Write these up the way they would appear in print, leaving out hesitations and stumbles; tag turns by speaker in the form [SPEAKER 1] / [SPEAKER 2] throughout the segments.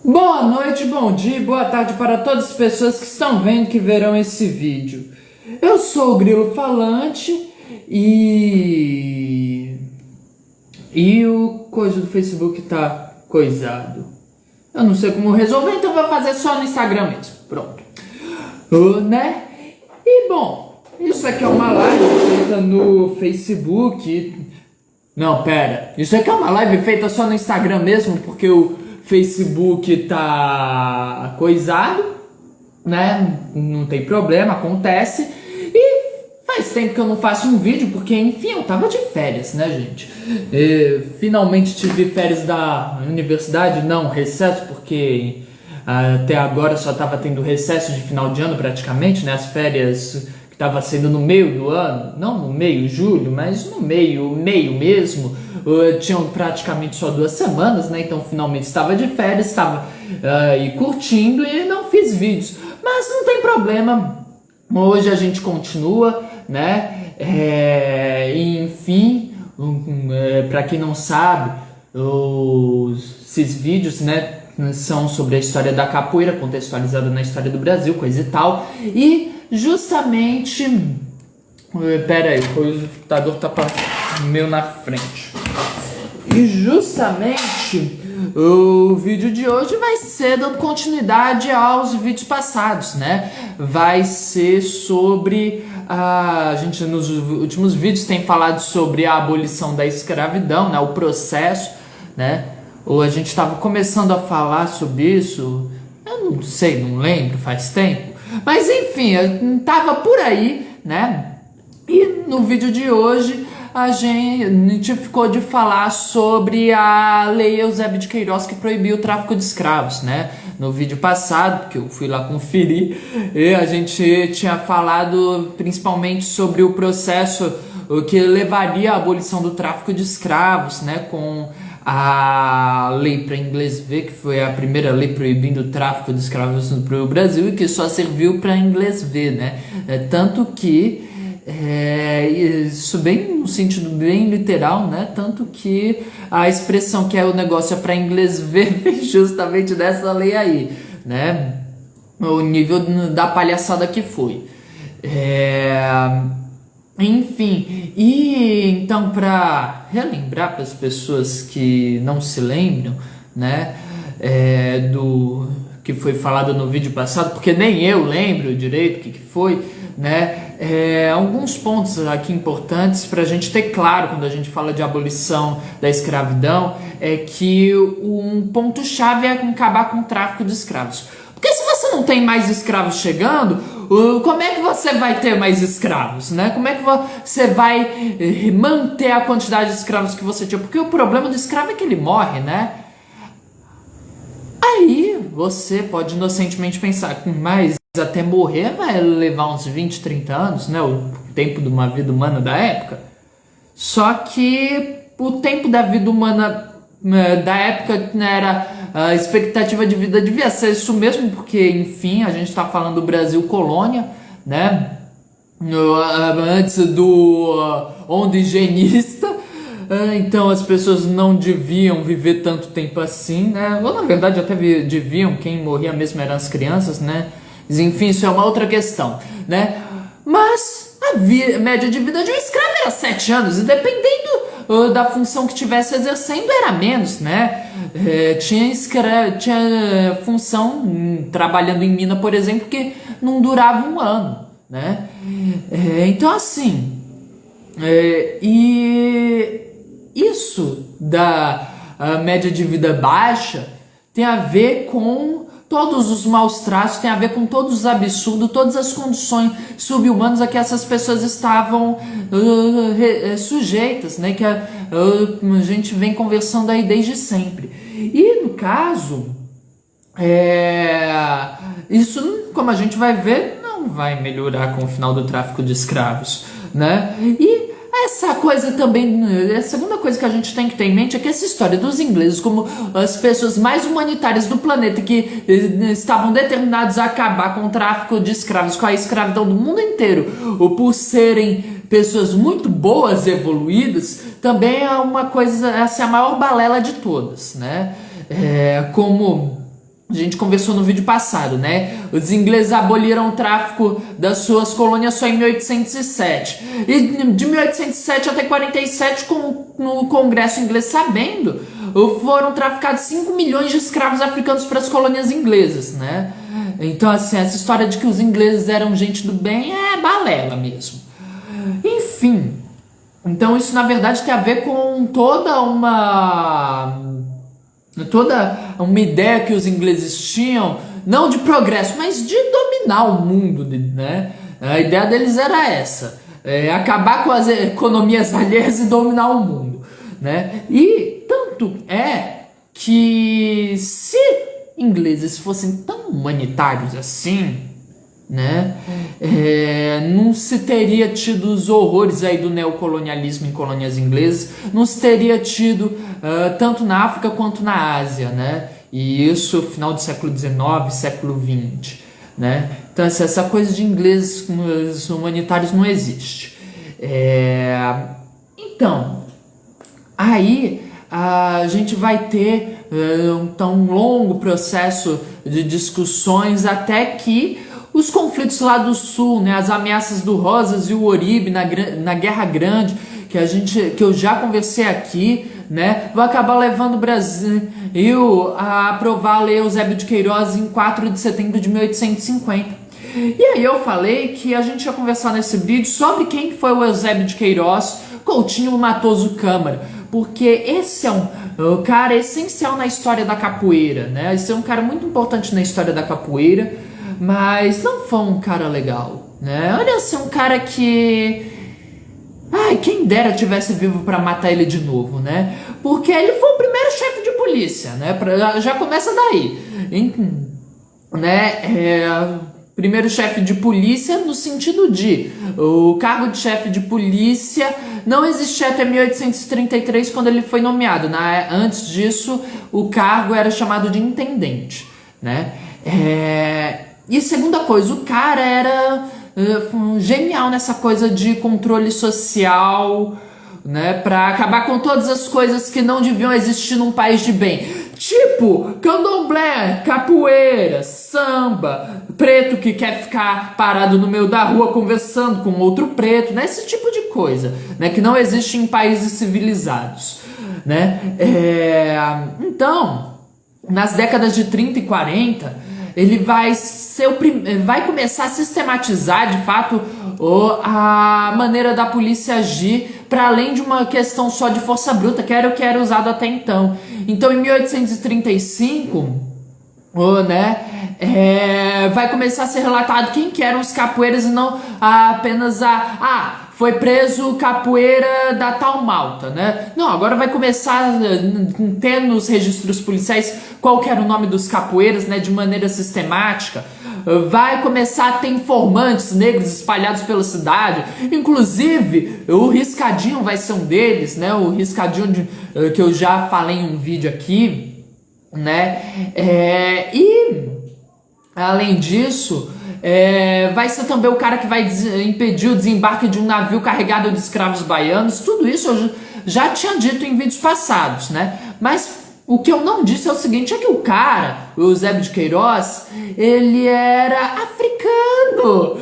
[SPEAKER 1] Boa noite, bom dia e boa tarde para todas as pessoas que estão vendo que verão esse vídeo. Eu sou o Grilo Falante e o coisa do Facebook tá coisado. Eu não sei como resolver, então vou fazer só no Instagram mesmo. Pronto. Né? E bom, isso aqui é uma live feita no Facebook. Não, pera. Isso aqui é uma live feita só no Instagram mesmo, porque o Facebook tá coisado, né? Não tem problema, acontece. E faz tempo que eu não faço um vídeo, porque enfim, eu tava de férias, né, gente? Finalmente tive férias da universidade, não recesso, porque até agora só tava tendo recesso de final de ano praticamente, né? As férias que tava sendo no meio do ano, não no meio, julho, mas no meio mesmo. Tinham praticamente só 2 semanas, né? Então finalmente estava de férias, estava curtindo e não fiz vídeos. Mas não tem problema, hoje a gente continua, né? Enfim, para quem não sabe, esses vídeos, né, são sobre a história da capoeira, contextualizada na história do Brasil, coisa e tal. E justamente... Pera aí, o computador tá meio na frente. E justamente o vídeo de hoje vai ser dando continuidade aos vídeos passados, né? Vai ser sobre... A gente nos últimos vídeos tem falado sobre a abolição da escravidão, né? O processo, né? Ou a gente estava começando a falar sobre isso, eu não sei, não lembro, faz tempo. Mas enfim, eu tava por aí, né? E no vídeo de hoje a gente ficou de falar sobre a Lei Eusébio de Queiroz, que proibiu o tráfico de escravos, né? No vídeo passado, que eu fui lá conferir, e a gente tinha falado principalmente sobre o processo que levaria à abolição do tráfico de escravos, né? Com a lei para inglês ver, que foi a primeira lei proibindo o tráfico de escravos no Brasil e que só serviu para inglês ver, né? Tanto que isso bem no sentido bem literal, né? Tanto que a expressão que é o negócio é para inglês ver vem justamente dessa lei aí, né? O nível da palhaçada que foi. Enfim, e então para relembrar para as pessoas que não se lembram, né? Do que foi falado no vídeo passado, porque nem eu lembro direito o que foi, né? Alguns pontos aqui importantes para a gente ter claro quando a gente fala de abolição da escravidão é que um ponto-chave é acabar com o tráfico de escravos. Porque se você não tem mais escravos chegando, como é que você vai ter mais escravos, né? Como é que você vai manter a quantidade de escravos que você tinha? Porque o problema do escravo é que ele morre, né? Aí você pode inocentemente pensar, mas até morrer vai levar uns 20, 30 anos, né? O tempo de uma vida humana da época. Só que o tempo da vida humana da época, né, era a expectativa de vida devia ser isso mesmo, porque enfim, a gente está falando do Brasil colônia, né? Antes do onda higienista. Então as pessoas não deviam viver tanto tempo assim, né? Ou na verdade até deviam, quem morria mesmo eram as crianças, né? Mas, enfim, isso é uma outra questão, né? Mas a média de vida de um escravo era 7 anos, e dependendo da função que estivesse exercendo era menos, né? Tinha função trabalhando em mina, por exemplo, que não durava 1 ano, né? Então assim, e isso da média de vida baixa tem a ver com todos os maus tratos, tem a ver com todos os absurdos, todas as condições subhumanas a que essas pessoas estavam sujeitas, né? Que a gente vem conversando aí desde sempre. E no caso, isso, como a gente vai ver, não vai melhorar com o final do tráfico de escravos, né? E essa coisa também, a segunda coisa que a gente tem que ter em mente é que essa história dos ingleses como as pessoas mais humanitárias do planeta que estavam determinados a acabar com o tráfico de escravos, com a escravidão do mundo inteiro, ou por serem pessoas muito boas e evoluídas, também é uma coisa, essa é a maior balela de todas, né? Como A gente conversou no vídeo passado, né? Os ingleses aboliram o tráfico das suas colônias só em 1807. E de 1807 até 47, no Congresso inglês sabendo, foram traficados 5 milhões de escravos africanos para as colônias inglesas, né? Então, assim, essa história de que os ingleses eram gente do bem é balela mesmo. Enfim, então isso na verdade tem a ver com toda uma ideia que os ingleses tinham, não de progresso, mas de dominar o mundo, né? A ideia deles era essa, acabar com as economias alheias e dominar o mundo, né? E tanto é que se ingleses fossem tão humanitários assim, né, não se teria tido os horrores aí do neocolonialismo em colônias inglesas, não se teria tido tanto na África quanto na Ásia, né, e isso final do século XIX, século XX, né, então essa coisa de ingleses humanitários não existe. Então, aí a gente vai ter um longo processo de discussões até que os conflitos lá do sul, né, as ameaças do Rosas e o Oribe na Guerra Grande, que eu já conversei aqui, né, vai acabar levando o Brasil a aprovar a Lei Eusébio de Queiroz em 4 de setembro de 1850. E aí eu falei que a gente ia conversar nesse vídeo sobre quem foi o Eusébio de Queiroz, Coutinho Matoso Câmara, porque esse é um cara essencial na história da capoeira, né? Esse é um cara muito importante na história da capoeira, mas não foi um cara legal, né? Olha, assim, um cara que... Ai, quem dera tivesse vivo pra matar ele de novo, né? Porque ele foi o primeiro chefe de polícia, né? Já começa daí, né? Primeiro chefe de polícia no sentido de o cargo de chefe de polícia não existia até 1833 quando ele foi nomeado, né? Antes disso o cargo era chamado de intendente, né? E segunda coisa, o cara era genial nessa coisa de controle social, né? Pra acabar com todas as coisas que não deviam existir num país de bem. Tipo, candomblé, capoeira, samba, preto que quer ficar parado no meio da rua conversando com outro preto, né? Esse tipo de coisa, né? Que não existe em países civilizados, né? Então, nas décadas de 30 e 40, ele vai começar a sistematizar, de fato, a maneira da polícia agir para além de uma questão só de força bruta, que era o que era usado até então. Então, em 1835, né, vai começar a ser relatado quem que eram os capoeiras e não apenas foi preso capoeira da tal malta, né? Não, agora vai começar a ter nos registros policiais qual que era o nome dos capoeiras, né, de maneira sistemática. Vai começar a ter informantes negros espalhados pela cidade, inclusive o Riscadinho vai ser um deles, né? O Riscadinho que eu já falei em um vídeo aqui, né? E além disso, vai ser também o cara que vai impedir o desembarque de um navio carregado de escravos baianos. Tudo isso eu já tinha dito em vídeos passados, né? Mas o que eu não disse é o seguinte, é que o cara, o Eusébio de Queiroz, ele era africano,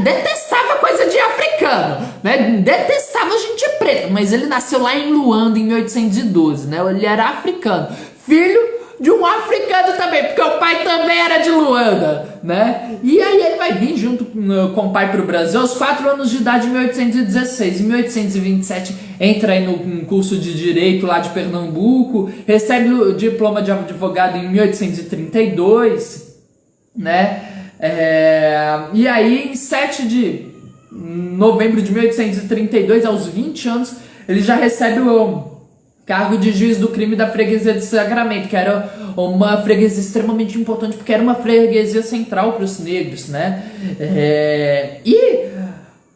[SPEAKER 1] detestava coisa de africano, né? Detestava gente preta, mas ele nasceu lá em Luanda em 1812, né? Ele era africano, filho de um africano também, porque o pai também era de Luanda, né? E aí ele vai vir junto com o pai para o Brasil aos 4 anos de idade, em 1816. Em 1827 entra aí no curso de Direito lá de Pernambuco, recebe o diploma de advogado em 1832, né? E aí em 7 de novembro de 1832, aos 20 anos, ele já recebe o cargo de juiz do crime da freguesia de Sacramento, que era uma freguesia extremamente importante, porque era uma freguesia central para os negros, né? E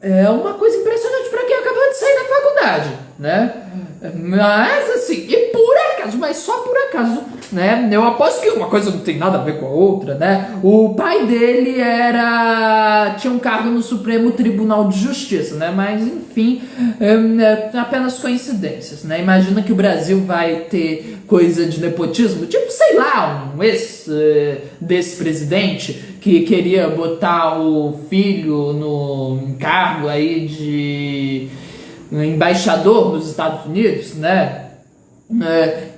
[SPEAKER 1] é uma coisa impressionante para quem acabou de sair da faculdade, né? Mas assim, e por acaso, mas só por acaso, né? Eu aposto que uma coisa não tem nada a ver com a outra, né? O pai dele tinha um cargo no Supremo Tribunal de Justiça, né? Mas, enfim, apenas coincidências, né? Imagina que o Brasil vai ter coisa de nepotismo, tipo, sei lá, um desse presidente que queria botar o filho no cargo aí de embaixador nos Estados Unidos, né?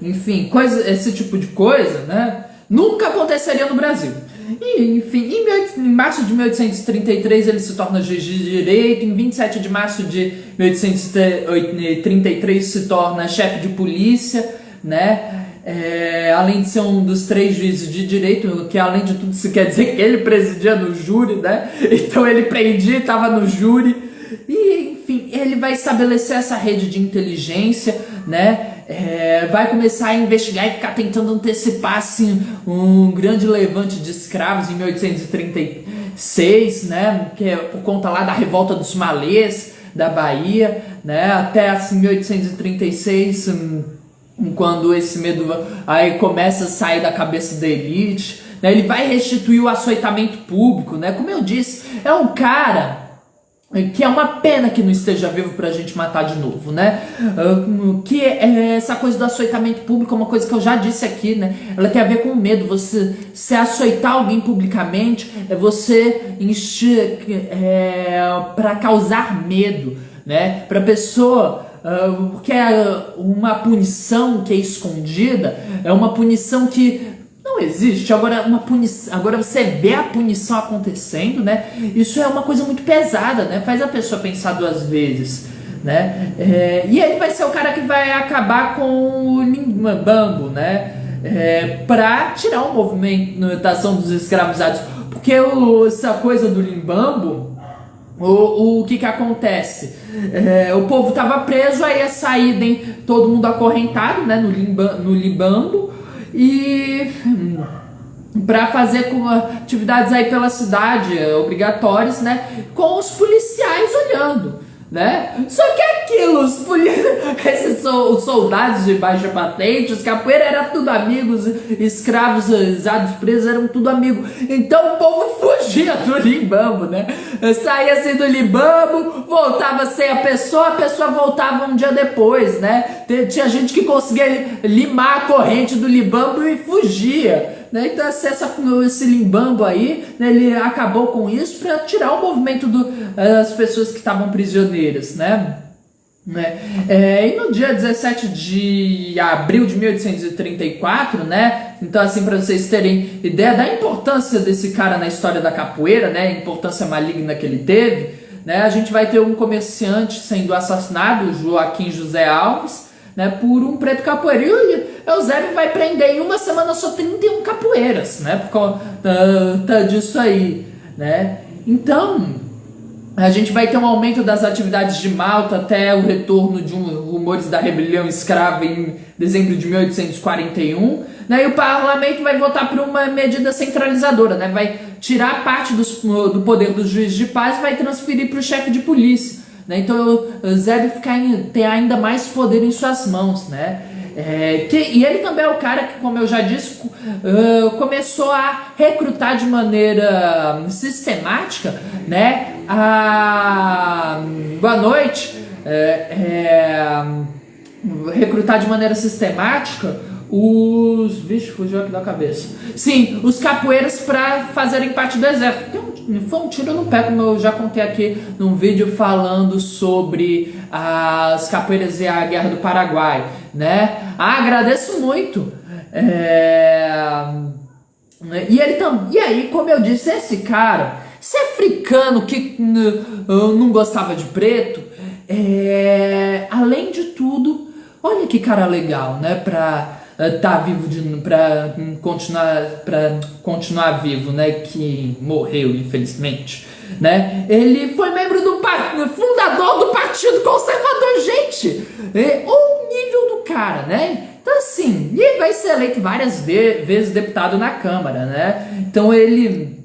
[SPEAKER 1] Enfim, esse tipo de coisa, né, nunca aconteceria no Brasil. E, enfim, em março de 1833 ele se torna juiz de direito, em 27 de março de 1833 se torna chefe de polícia, né, além de ser um dos 3 juízes de direito, que além de tudo isso quer dizer que ele presidia no júri, né, então ele prendia e estava no júri, e enfim, ele vai estabelecer essa rede de inteligência, né, vai começar a investigar e ficar tentando antecipar assim, um grande levante de escravos em 1836, né, que é por conta lá da revolta dos malês da Bahia, né, até assim 1836, quando esse medo aí começa a sair da cabeça da elite, né, ele vai restituir o açoitamento público, né, como eu disse, é um cara que é uma pena que não esteja vivo pra gente matar de novo, né? Que essa coisa do açoitamento público é uma coisa que eu já disse aqui, né? Ela tem a ver com medo. Você se açoitar alguém publicamente é você encher para causar medo, né? Pra pessoa, porque uma punição que é escondida é uma punição que não existe. Agora você vê a punição acontecendo, né? Isso é uma coisa muito pesada, né? Faz a pessoa pensar 2 vezes, né? E ele vai ser o cara que vai acabar com o Limbambo, né? Para tirar o movimentação dos escravizados, porque essa coisa do Limbambo, o que acontece? O povo tava preso, aí ia sair todo mundo acorrentado, né? No Limbambo. E para fazer atividades aí pela cidade obrigatórias, né, com os policiais olhando, né? Só que aquilo, esses soldados de baixa patente, os capoeiras eram tudo amigos, escravos, presos eram tudo amigos. Então o povo fugia do Limbambo, né? Saía assim do Limbambo, voltava sem a pessoa voltava um dia depois, né? Tinha gente que conseguia limar a corrente do Limbambo e fugia. Né? Então esse Limbambo aí, né, ele acabou com isso para tirar o movimento das pessoas que estavam prisioneiras, né? E no dia 17 de abril de 1834, né? Então assim, para vocês terem ideia da importância desse cara na história da capoeira, né? A importância maligna que ele teve, né? A gente vai ter um comerciante sendo assassinado, Joaquim José Alves, né, por um preto capoeira. E o Eusébio vai prender em uma semana só 31 capoeiras, né, por conta disso aí, né. Então, a gente vai ter um aumento das atividades de Malta até o retorno de rumores da rebelião escrava em dezembro de 1841, né, e o parlamento vai votar por uma medida centralizadora, né, vai tirar parte do poder dos juízes de paz e vai transferir para o chefe de polícia. Né? Então o Eusébio tem ainda mais poder em suas mãos, né? E ele também é o cara que, como eu já disse, começou a recrutar de maneira sistemática, né? Boa noite. Recrutar de maneira sistemática Vixe, fugiu aqui da cabeça. Sim, os capoeiras para fazerem parte do exército. Foi um tiro no pé, como eu já contei aqui num vídeo falando sobre as capoeiras e a Guerra do Paraguai, né? Agradeço muito. E aí, como eu disse, esse africano que não gostava de preto, além de tudo, olha que cara legal, né? Tá vivo, para continuar vivo, né? Que morreu, infelizmente, né? Ele foi membro fundador do Partido Conservador, gente! O nível do cara, né? Então assim, ele vai ser eleito várias vezes deputado na Câmara, né? Então ele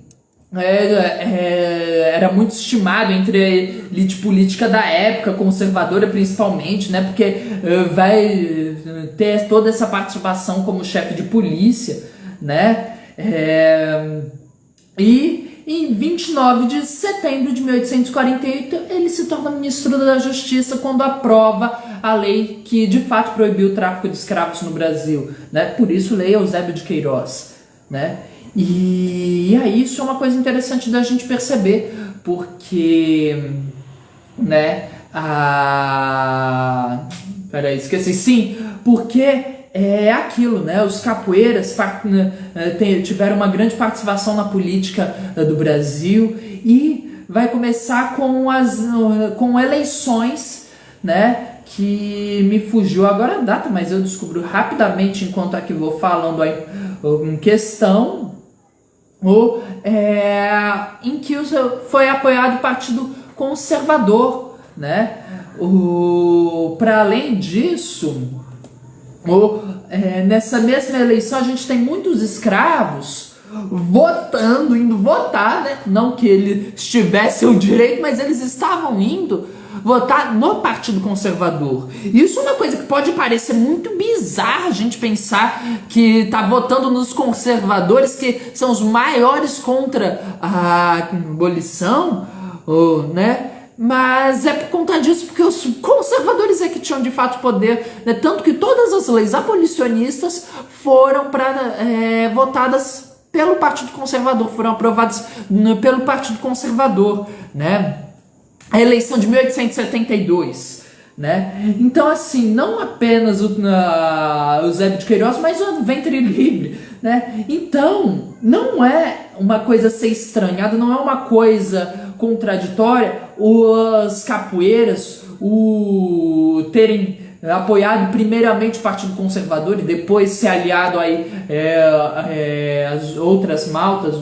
[SPEAKER 1] era muito estimado entre a elite política da época, conservadora principalmente, né? Porque vai ter toda essa participação como chefe de polícia, né? E em 29 de setembro de 1848 ele se torna ministro da Justiça quando aprova a lei que de fato proibiu o tráfico de escravos no Brasil, né? Por isso, Lei Eusébio de Queiroz, né? E aí isso é uma coisa interessante da gente perceber, porque, né, peraí, esqueci, sim, porque é aquilo, né, os capoeiras tiveram uma grande participação na política do Brasil e vai começar com eleições, né, que me fugiu agora a data, mas eu descubro rapidamente enquanto aqui vou falando aí em questão, em que foi apoiado o Partido Conservador, né? Para além disso, nessa mesma eleição a gente tem muitos escravos indo votar, né? Não que eles tivessem o direito, mas eles estavam indo votar no Partido Conservador. Isso é uma coisa que pode parecer muito bizarra a gente pensar que tá votando nos conservadores, que são os maiores contra a abolição, né? Mas é por conta disso, porque os conservadores é que tinham de fato poder, né? Tanto que todas as leis abolicionistas foram votadas pelo Partido Conservador, foram aprovadas pelo Partido Conservador, né? A eleição de 1872, né? Então, assim, não apenas o Eusébio de Queiroz, mas o ventre livre, né? Então, não é uma coisa a ser estranhada, não é uma coisa contraditória os capoeiras terem apoiado primeiramente o Partido Conservador e depois se aliado aí às outras maltas,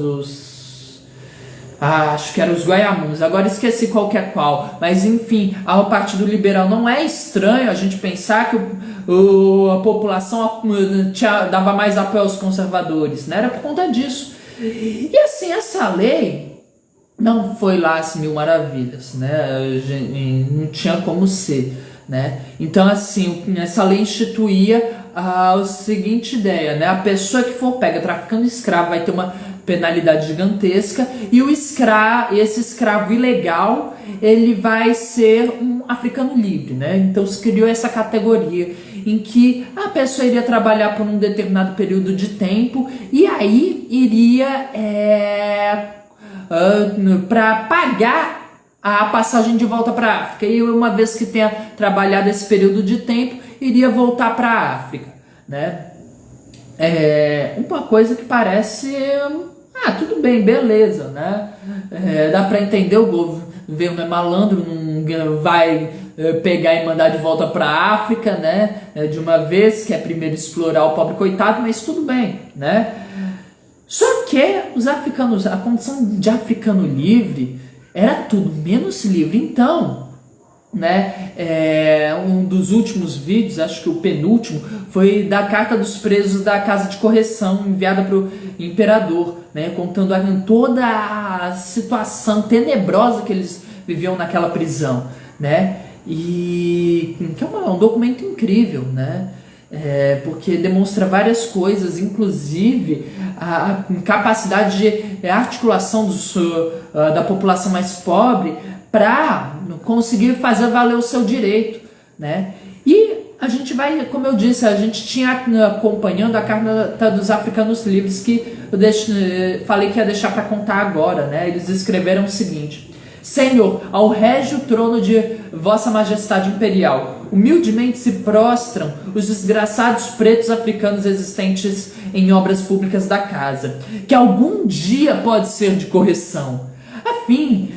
[SPEAKER 1] acho que eram os Guaiamuns, agora esqueci qual que é qual, mas enfim, ao Partido Liberal. Não é estranho a gente pensar que a população dava mais apoio aos conservadores, né? Era por conta disso. E assim, essa lei não foi lá as mil maravilhas, né? Não tinha como ser, né? Então, assim, essa lei instituía a seguinte ideia, né? A pessoa que for pega traficando escravo vai ter uma penalidade gigantesca, e esse escravo ilegal, ele vai ser um africano livre, né? Então se criou essa categoria em que a pessoa iria trabalhar por um determinado período de tempo e aí iria para pagar a passagem de volta para a África, e uma vez que tenha trabalhado esse período de tempo, iria voltar para a África, né? Uma coisa que parece tudo bem, beleza, né? Dá pra entender, o governo é malandro, não vai pegar e mandar de volta pra África, né? De uma vez, quer primeiro explorar o pobre coitado, mas tudo bem, né? Só que os africanos, a condição de africano livre era tudo menos livre. Então, né, um dos últimos vídeos, acho que o penúltimo, foi da carta dos presos da Casa de Correção enviada para o imperador, né, contando toda a situação tenebrosa que eles viviam naquela prisão, né, e que é um documento incrível, né, porque demonstra várias coisas, inclusive a capacidade de articulação da população mais pobre para conseguir fazer valer o seu direito, né? E a gente vai, como eu disse, a gente tinha acompanhando a Carta dos Africanos Livres, que eu falei que ia deixar para contar agora, né? Eles escreveram o seguinte: Senhor, ao régio trono de Vossa Majestade Imperial, humildemente se prostram os desgraçados pretos africanos existentes em obras públicas da casa, que algum dia pode ser de correção, a fim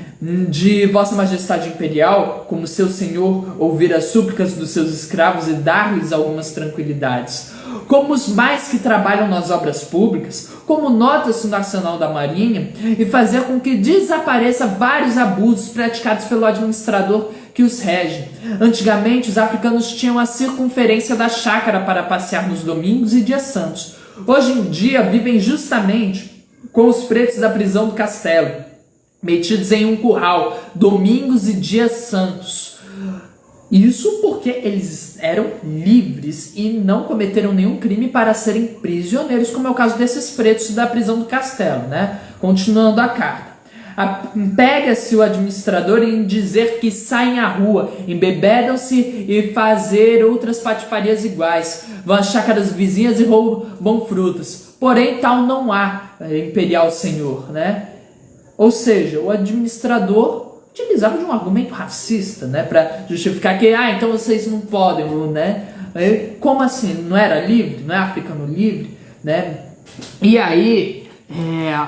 [SPEAKER 1] de Vossa Majestade Imperial, como seu senhor, ouvir as súplicas dos seus escravos e dar-lhes algumas tranquilidades. Como os mais que trabalham nas obras públicas, como nota-se o Nacional da Marinha, e fazer com que desapareça vários abusos praticados pelo administrador que os rege. Antigamente, os africanos tinham a circunferência da chácara para passear nos domingos e dias santos. Hoje em dia, vivem justamente com os pretos da prisão do Castelo, metidos em um curral, domingos e dias santos. Isso porque eles eram livres e não cometeram nenhum crime para serem prisioneiros, como é o caso desses pretos da prisão do Castelo, né? Continuando a carta. Pega-se o administrador em dizer que saem à rua, embebedam-se e fazer outras patifarias iguais, vão às chácaras vizinhas e roubam frutas. Porém, tal não há, imperial senhor, né? Ou seja, o administrador utilizava de um argumento racista, né, para justificar que, então vocês não podem, né? Como assim? Não era livre? Não é africano livre, né? E aí,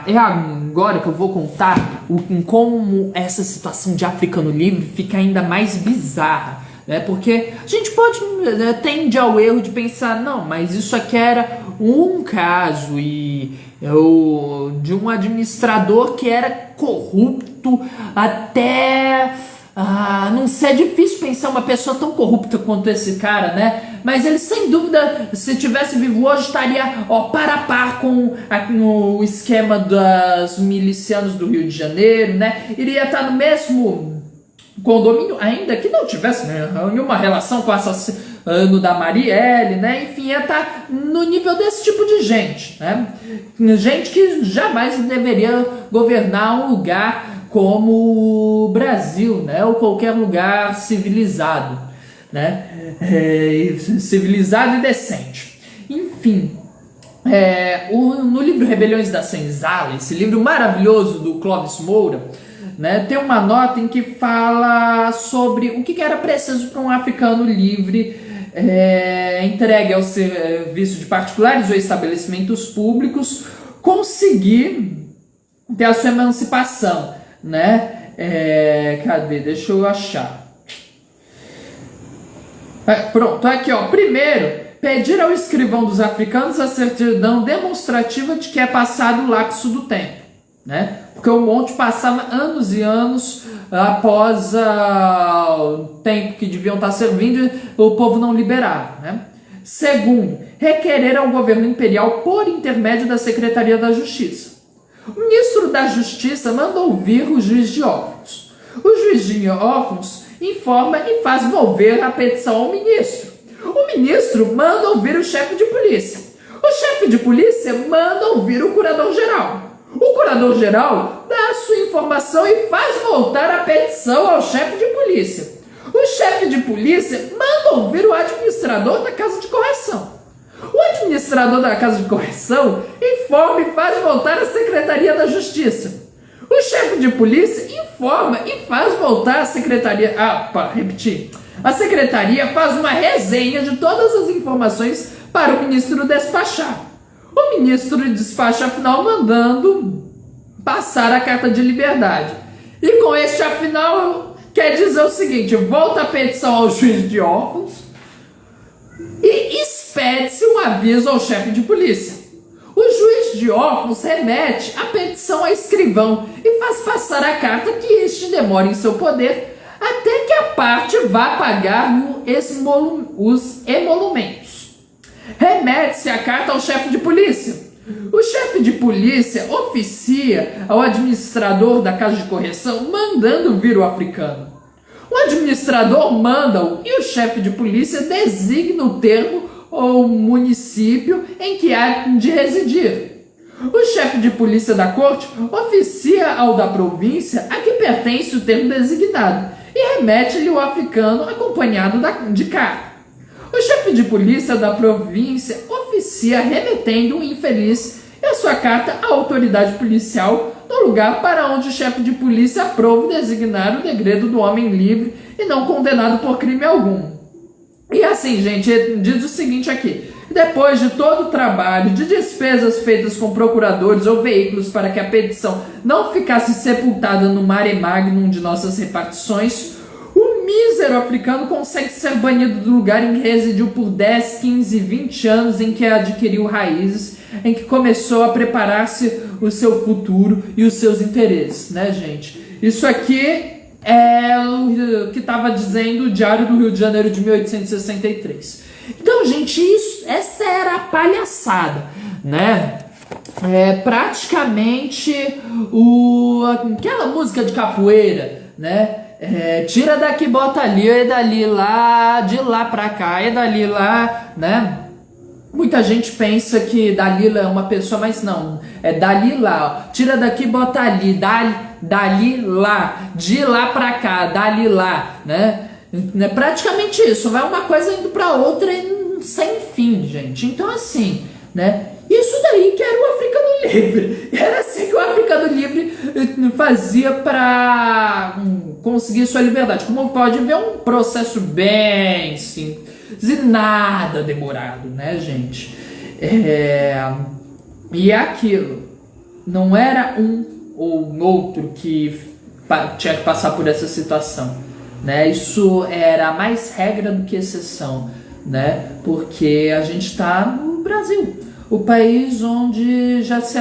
[SPEAKER 1] é agora que eu vou contar como essa situação de africano livre fica ainda mais bizarra, né? Porque a gente tende ao erro de pensar, não, mas isso aqui era um caso de um administrador que era corrupto até... não sei, é difícil pensar uma pessoa tão corrupta quanto esse cara, né? Mas ele, sem dúvida, se tivesse vivo hoje, estaria par a par com o esquema dos milicianos do Rio de Janeiro, né? Iria estar no mesmo condomínio, ainda que não tivesse nenhuma relação com o assassino da Marielle, né? Enfim, ia estar no nível desse tipo de gente, né? Gente que jamais deveria governar um lugar como o Brasil, né? Ou qualquer lugar civilizado, né? Civilizado e decente. Enfim, no livro Rebeliões da Senzala, esse livro maravilhoso do Clóvis Moura, né, tem uma nota em que fala sobre o que era preciso para um africano livre entregue ao serviço de particulares ou estabelecimentos públicos conseguir ter a sua emancipação, né? Cadê? Deixa eu achar. Pronto, aqui ó. Primeiro, pedir ao escrivão dos africanos a certidão demonstrativa de que é passado o lapso do tempo, né? Porque o monte passava anos e anos após o tempo que deviam estar servindo, o povo não liberava, né? Segundo, requerer ao governo imperial por intermédio da Secretaria da Justiça. O ministro da Justiça manda ouvir o juiz de órfãos. O juiz de órfãos informa e faz volver a petição ao ministro. O ministro manda ouvir o chefe de polícia. O chefe de polícia manda ouvir o curador-geral. O curador-geral dá a sua informação e faz voltar a petição ao chefe de polícia. O chefe de polícia manda ouvir o administrador da casa de correção. O administrador da casa de correção informa e faz voltar a Secretaria da Justiça. O chefe de polícia informa e faz voltar a Secretaria... repetir. A Secretaria faz uma resenha de todas as informações para o ministro despachar. O ministro despacha, afinal, mandando passar a carta de liberdade. E com este, afinal, quer dizer o seguinte: volta a petição ao juiz de órfãos e expede-se um aviso ao chefe de polícia. O juiz de órfãos remete a petição ao escrivão e faz passar a carta que este demora em seu poder até que a parte vá pagar os emolumentos. Remete-se a carta ao chefe de polícia. O chefe de polícia oficia ao administrador da casa de correção mandando vir o africano. O administrador manda-o e o chefe de polícia designa o termo ou município em que há de residir. O chefe de polícia da corte oficia ao da província a que pertence o termo designado e remete-lhe o africano acompanhado de carta. O chefe de polícia da província oficia remetendo o infeliz e a sua carta à autoridade policial no lugar para onde o chefe de polícia aprove designar o degredo do homem livre e não condenado por crime algum. E assim, gente, diz o seguinte aqui: depois de todo o trabalho de despesas feitas com procuradores ou veículos para que a petição não ficasse sepultada no mare magnum de nossas repartições, o mísero africano consegue ser banido do lugar em que residiu por 10, 15, 20 anos, em que adquiriu raízes, em que começou a preparar-se o seu futuro e os seus interesses, né, gente? Isso aqui é o que estava dizendo o Diário do Rio de Janeiro de 1863. Então, gente, essa era a palhaçada, né? praticamente aquela música de capoeira, né? Tira daqui, bota ali, e dali lá, de lá pra cá, e dali lá, né? Muita gente pensa que Dalila é uma pessoa, mas não, é dali lá, ó. Tira daqui, bota ali, dali lá, de lá pra cá, dali lá, né? É praticamente isso, vai uma coisa indo pra outra sem fim, gente. Então assim, né? Isso daí que era o Africano Livre. Era assim que o Africano Livre fazia para conseguir sua liberdade. Como pode ver, é um processo bem simples e nada demorado, né, gente? E é aquilo. Não era um ou outro que tinha que passar por essa situação, né? Isso era mais regra do que exceção, né? Porque a gente está no Brasil, o país onde já se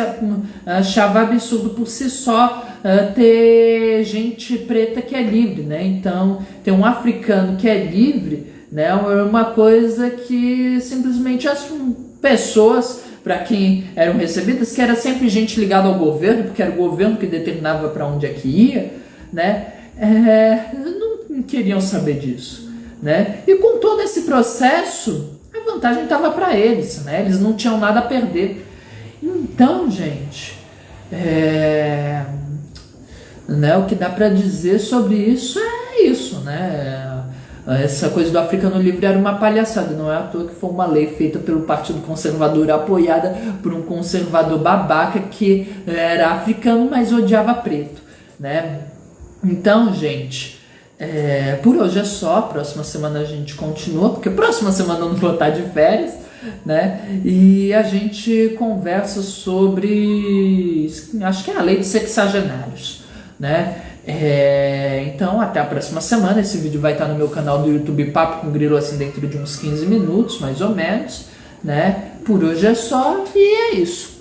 [SPEAKER 1] achava absurdo por si só ter gente preta que é livre, né? Então, ter um africano que é livre, né, é uma coisa que simplesmente as pessoas, para quem eram recebidas, que era sempre gente ligada ao governo, porque era o governo que determinava para onde é que ia, né? Não queriam saber disso, né? E com todo esse processo, a vantagem estava para eles, né? Eles não tinham nada a perder. Então, gente, né, o que dá para dizer sobre isso é isso, né? Essa coisa do Africano Livre era uma palhaçada, não é à toa que foi uma lei feita pelo Partido Conservador, apoiada por um conservador babaca que era africano, mas odiava preto, né? Então, gente, por hoje é só. Próxima semana a gente continua, porque próxima semana eu não vou estar de férias, né? E a gente conversa sobre, acho que é a lei dos sexagenários, né? Então, até a próxima semana. Esse vídeo vai estar no meu canal do YouTube Papo com Grilo, assim, dentro de uns 15 minutos, mais ou menos, né? Por hoje é só, e é isso.